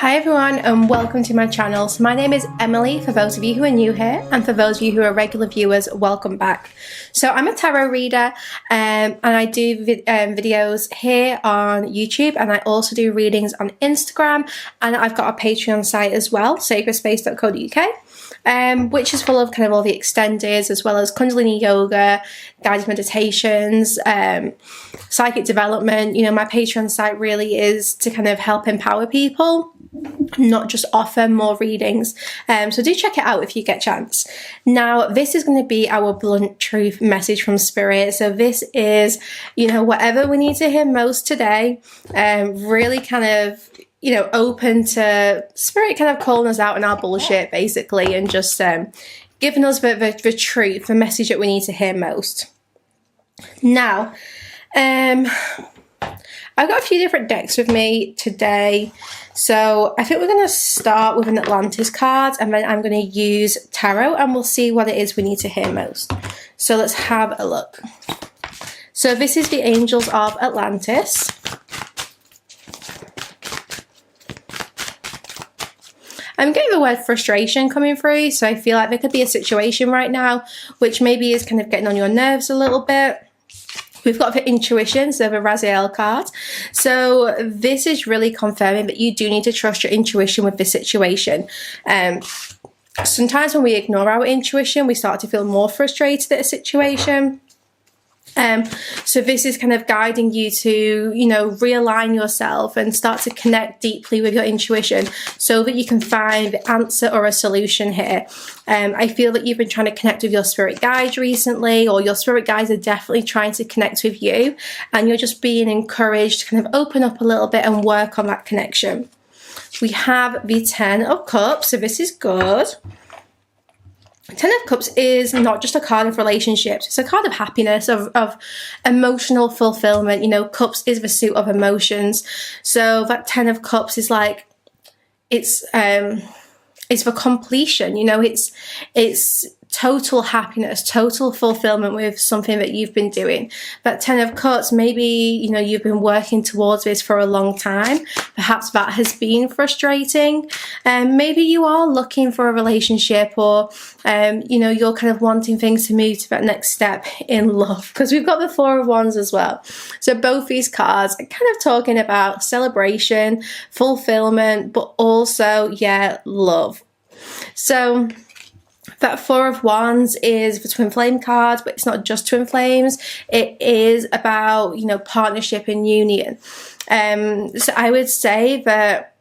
Hi everyone and welcome to my channel. So my name is Emily for those of you who are new here, and for those of you who are regular viewers, welcome back. So I'm a tarot reader and I do videos here on YouTube, and I also do readings on Instagram, and I've got a Patreon site as well, sacredspace.co.uk. Which is full of kind of all the extendeds as well as Kundalini yoga, guided meditations, psychic development. You know, my Patreon site really is to kind of help empower people, not just offer more readings. So do check it out if you get a chance. Now, this is going to be our blunt truth message from Spirit. So this is, you know, whatever we need to hear most today. Really kind of, you know, open to Spirit kind of calling us out on our bullshit, basically, and just giving us the truth, the message that we need to hear most. Now, I've got a few different decks with me today. So I think we're going to start with an Atlantis card, and then I'm going to use tarot, and we'll see what it is we need to hear most. So let's have a look. So this is the Angels of Atlantis. I'm getting the word frustration coming through, so I feel like there could be a situation right now which maybe is kind of getting on your nerves a little bit. We've got the Intuition, so the Raziel card. So this is really confirming that you do need to trust your intuition with this situation. Sometimes when we ignore our intuition, we start to feel more frustrated at a situation. So this is kind of guiding you to, you know, realign yourself and start to connect deeply with your intuition so that you can find the answer or a solution here. I feel that you've been trying to connect with your spirit guides recently, or your spirit guides are definitely trying to connect with you, and you're just being encouraged to kind of open up a little bit and work on that connection. We have the Ten of Cups, so this is good. Ten of Cups is not just a card of relationships, it's a card of happiness, of emotional fulfillment. You know, Cups is the suit of emotions. So that Ten of Cups is like, it's for completion, you know, it's total happiness, total fulfillment with something that you've been doing. That Ten of Cups, maybe, you know, you've been working towards this for a long time. Perhaps that has been frustrating. Maybe you are looking for a relationship, or, you know, you're kind of wanting things to move to that next step in love, because we've got the Four of Wands as well. So both these cards are kind of talking about celebration, fulfillment, but also, yeah, love. So that Four of Wands is the Twin Flame card, but it's not just Twin Flames. It is about, you know, partnership and union. So I would say that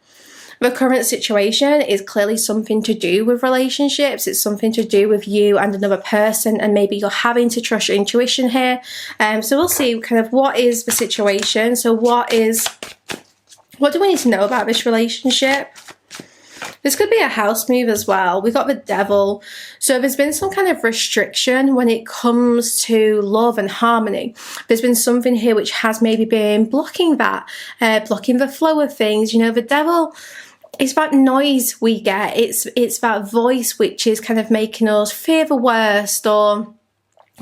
the current situation is clearly something to do with relationships. It's something to do with you and another person, and maybe you're having to trust your intuition here. So we'll see kind of what is the situation. So what do we need to know about this relationship? This could be a house move as well. We got the Devil. So there's been some kind of restriction when it comes to love and harmony. There's been something here which has maybe been blocking that, blocking the flow of things. You know, the Devil, it's that noise we get. It's that voice which is kind of making us fear the worst or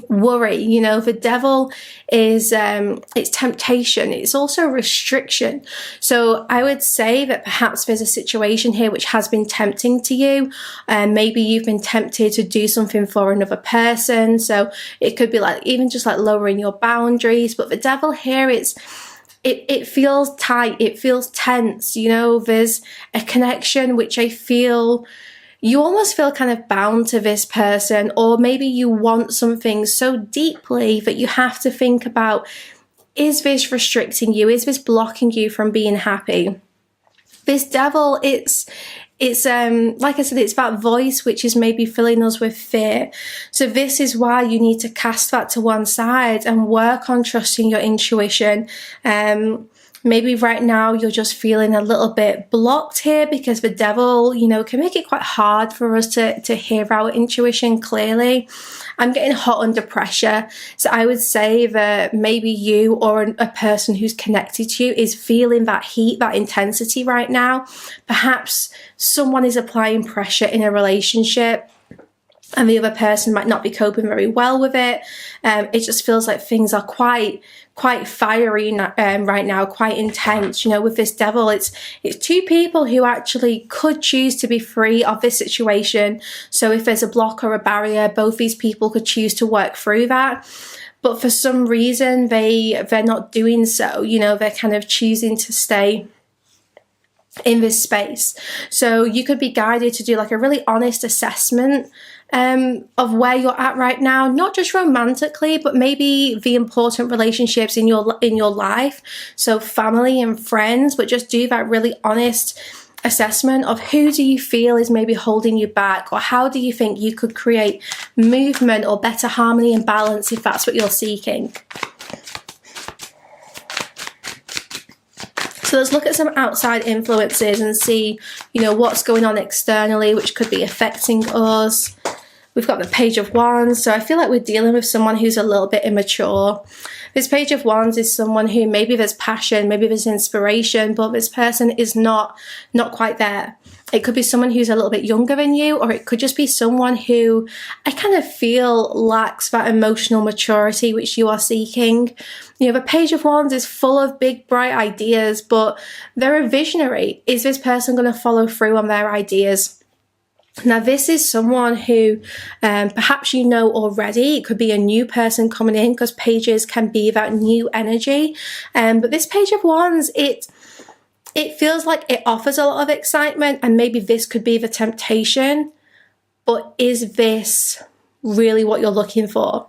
worry. You know, the Devil is it's temptation, it's also restriction. So I would say that perhaps there's a situation here which has been tempting to you, and maybe you've been tempted to do something for another person. So it could be like even just like lowering your boundaries. But the Devil here, it feels tight, it feels tense. You know, there's a connection which I feel you almost feel kind of bound to this person, or maybe you want something so deeply that you have to think about, is this restricting you? Is this blocking you from being happy? This Devil, it's like I said, it's that voice which is maybe filling us with fear. So this is why you need to cast that to one side and work on trusting your intuition. Maybe right now you're just feeling a little bit blocked here because the Devil, you know, can make it quite hard for us to hear our intuition clearly. I'm getting hot under pressure. So I would say that maybe you or a person who's connected to you is feeling that heat, that intensity right now. Perhaps someone is applying pressure in a relationship. and the other person might not be coping very well with it. It just feels like things are quite fiery right now, quite intense. You know, with this devil, it's two people who actually could choose to be free of this situation. So if there's a block or a barrier, both these people could choose to work through that. But for some reason, they're not doing so. You know, they're kind of choosing to stay in this space. So you could be guided to do like a really honest assessment of where you're at right now, not just romantically, but maybe the important relationships in your life. So family and friends, but just do that really honest assessment of who do you feel is maybe holding you back, or how do you think you could create movement or better harmony and balance if that's what you're seeking. So let's look at some outside influences and see, you know, what's going on externally, which could be affecting us. We've got the Page of Wands. So I feel like we're dealing with someone who's a little bit immature. This Page of Wands is someone who maybe there's passion, maybe there's inspiration, but this person is not quite there. It could be someone who's a little bit younger than you, or it could just be someone who I kind of feel lacks that emotional maturity which you are seeking. You know, the Page of Wands is full of big, bright ideas, but they're a visionary. Is this person going to follow through on their ideas? Now, this is someone who perhaps you know already. It could be a new person coming in, because pages can be that new energy. But this Page of Wands, it feels like it offers a lot of excitement, and maybe this could be the temptation. But is this really what you're looking for?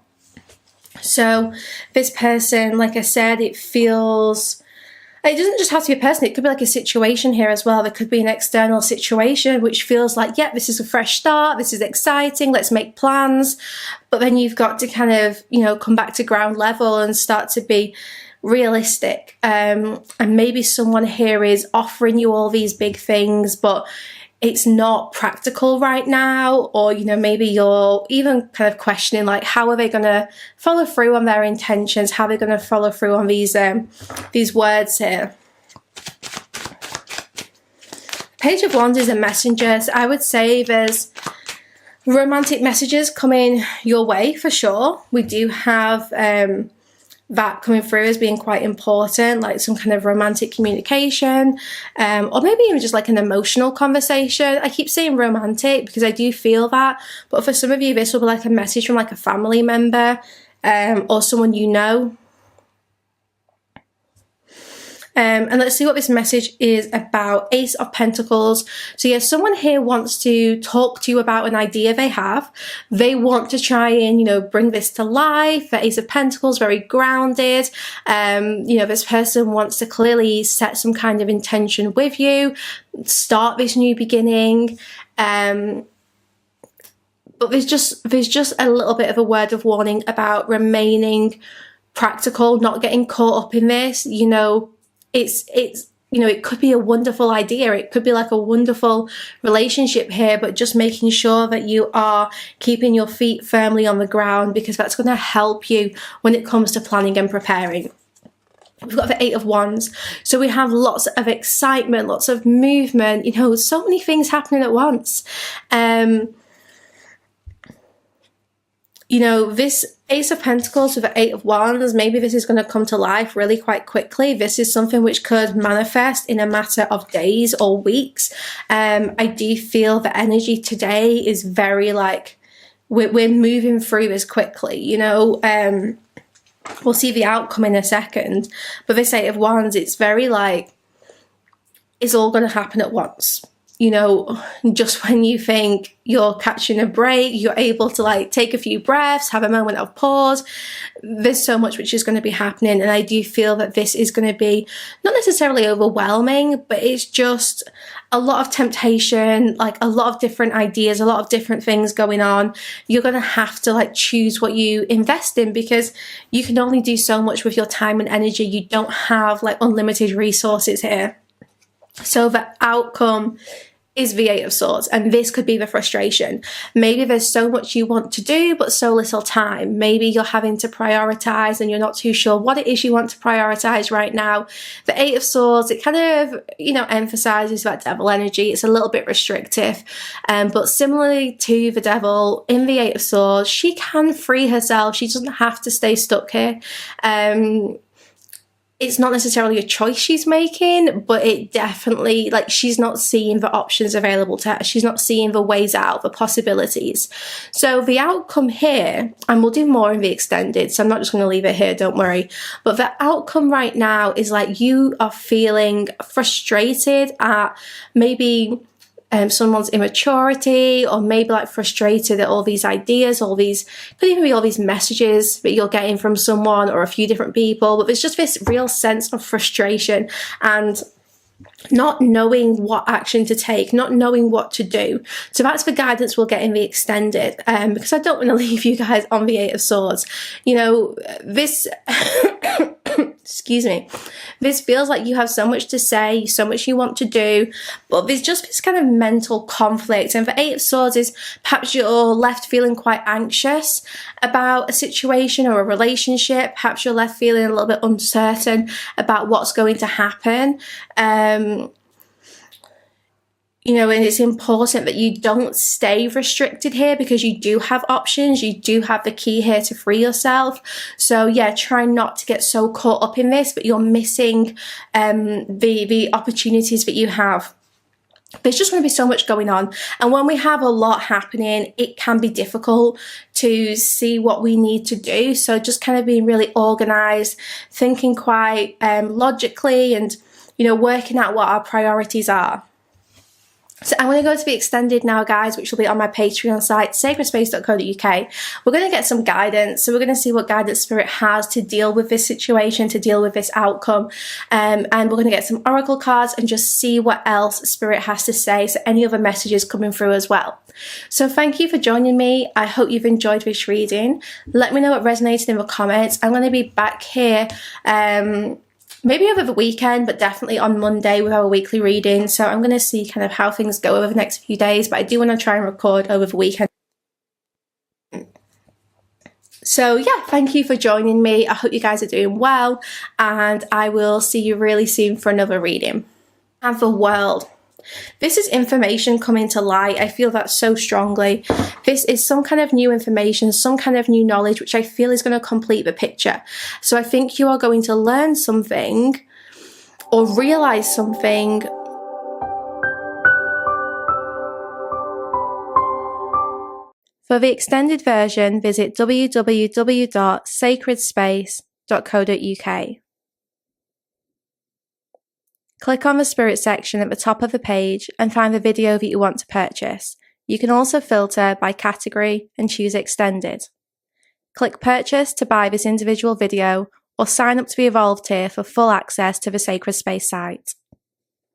So this person, like I said, it doesn't just have to be a person. It could be like a situation here as well. There could be an external situation which feels like, yeah, this is a fresh start. This is exciting. Let's make plans. But then you've got to kind of, you know, come back to ground level and start to be realistic. And maybe someone here is offering you all these big things, but it's not practical right now. Or, you know, maybe you're even kind of questioning, like, how are they going to follow through on their intentions? How are they going to follow through on these words here? Page of Wands is a messenger. So I would say there's romantic messages coming your way for sure. We do have that coming through as being quite important, like some kind of romantic communication, or maybe even just like an emotional conversation. I keep saying romantic because I do feel that, but for some of you, this will be like a message from like a family member, or someone you know. And let's see what this message is about. Ace of Pentacles. So yeah, someone here wants to talk to you about an idea they have. They want to try and, you know, bring this to life. The Ace of Pentacles, very grounded. You know, this person wants to clearly set some kind of intention with you, start this new beginning. But there's just a little bit of a word of warning about remaining practical, not getting caught up in this. You know, it's you know, it could be a wonderful idea. It could be like a wonderful relationship here, but just making sure that you are keeping your feet firmly on the ground, because that's going to help you when it comes to planning and preparing. We've got the Eight of Wands. So we have lots of excitement, lots of movement, you know, so many things happening at once. You know, this Ace of Pentacles with the Eight of Wands, maybe this is going to come to life really quite quickly. This is something which could manifest in a matter of days or weeks. I do feel the energy today is very like, we're moving through this quickly, you know. We'll see the outcome in a second. But this Eight of Wands, it's very like, it's all going to happen at once. You know, just when you think you're catching a break, you're able to like take a few breaths, have a moment of pause. There's so much which is going to be happening. And I do feel that this is going to be not necessarily overwhelming, but it's just a lot of temptation, like a lot of different ideas, a lot of different things going on. You're going to have to like choose what you invest in, because you can only do so much with your time and energy. You don't have like unlimited resources here. So the outcome is the Eight of Swords, and this could be the frustration. Maybe there's so much you want to do but so little time. Maybe you're having to prioritize and you're not too sure what it is you want to prioritize right now. The Eight of Swords, it kind of, you know, emphasizes that devil energy. It's a little bit restrictive, but similarly to the devil, in the Eight of Swords, she can free herself. She doesn't have to stay stuck here. It's not necessarily a choice she's making, but it definitely, like, she's not seeing the options available to her. She's not seeing the ways out, the possibilities. So the outcome here, and we'll do more in the extended, so I'm not just going to leave it here, don't worry. But the outcome right now is like you are feeling frustrated at maybe someone's immaturity, or maybe like frustrated at all these ideas, all these, could even be all these messages that you're getting from someone or a few different people, but there's just this real sense of frustration and not knowing what action to take, not knowing what to do. So that's the guidance we'll get in the extended, because I don't want to leave you guys on the Eight of Swords. You know, this excuse me, this feels like you have so much to say, so much you want to do, but there's just this kind of mental conflict. And the Eight of Swords is perhaps you're left feeling quite anxious about a situation or a relationship. Perhaps you're left feeling a little bit uncertain about what's going to happen. You know, and it's important that you don't stay restricted here, because you do have options. You do have the key here to free yourself. So yeah, try not to get so caught up in this, but you're missing the opportunities that you have. There's just going to be so much going on. And when we have a lot happening, it can be difficult to see what we need to do. So just kind of being really organized, thinking quite logically, and, you know, working out what our priorities are. So I'm going to go to the extended now, guys, which will be on my Patreon site, sacredspace.co.uk. We're going to get some guidance. So we're going to see what guidance Spirit has to deal with this situation, to deal with this outcome. And we're going to get some oracle cards and just see what else Spirit has to say. So any other messages coming through as well. So thank you for joining me. I hope you've enjoyed this reading. Let me know what resonated in the comments. I'm going to be back here maybe over the weekend, but definitely on Monday with our weekly reading. So I'm going to see kind of how things go over the next few days, but I do want to try and record over the weekend. So yeah, thank you for joining me. I hope you guys are doing well, and I will see you really soon for another reading. And the world. This is information coming to light. I feel that so strongly. This is some kind of new information, some kind of new knowledge, which I feel is going to complete the picture. So I think you are going to learn something or realize something. For the extended version, visit www.sacredspace.co.uk. Click on the Spirit section at the top of the page and find the video that you want to purchase. You can also filter by category and choose Extended. Click Purchase to buy this individual video, or sign up to the Evolved tier for full access to the Sacred Space site.